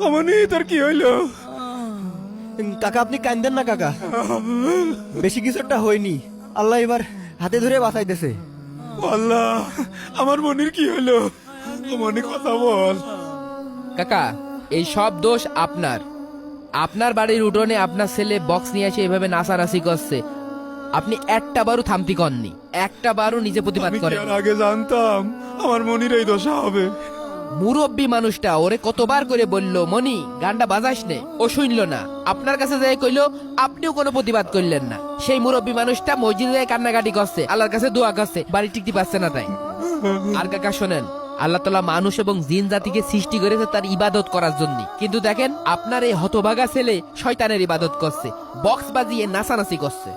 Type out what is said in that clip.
অমনি তোর কি হইলো? কাকা আপনি কান্দেন না কাকা, বেশি কিছু একটা হয়নি। আল্লাহ এবার হাতে ধরে বাঁচাইতেছে। আল্লাহ, আমার মনির কি হইলো? মনি কথা বল। কাকা, এই সব দোষ আপনার। আপনার বাড়ির উঠোনে আপনার ছেলে বক্স নিয়ে এসে এভাবে নাচানাচি করছে, আপনি একটা বারও থামতি কননি, একটা বারও নিজে প্রতিবাদ আমি কি করেন। আর আগে জানতাম আমার মনির এই দশা হবে? মুরব্বী মানুষটা ওরে কতবার করে বলল, মনি গানটা বাজাস নে, ও শুনল না। আপনার কাছে যাই কইলো, আপনিও কোনো প্রতিবাদ করলেন না। সেই মুরব্বী মানুষটা মসজিদে যায় কান্নাকাটি করছে, আল্লাহর কাছে দোয়া করছে, বাড়ি টিকতে পারছে না তাই। আর কাকা শোনেন, আল্লাহ তাআলা মানুষ এবং জিন জাতিকে সৃষ্টি করেছে তার ইবাদত করার জন্য, কিন্তু দেখেন আপনার এই হতভাগা ছেলে শয়তানের ইবাদত করছে, বক্স বাজিয়ে নাচানাচি করছে।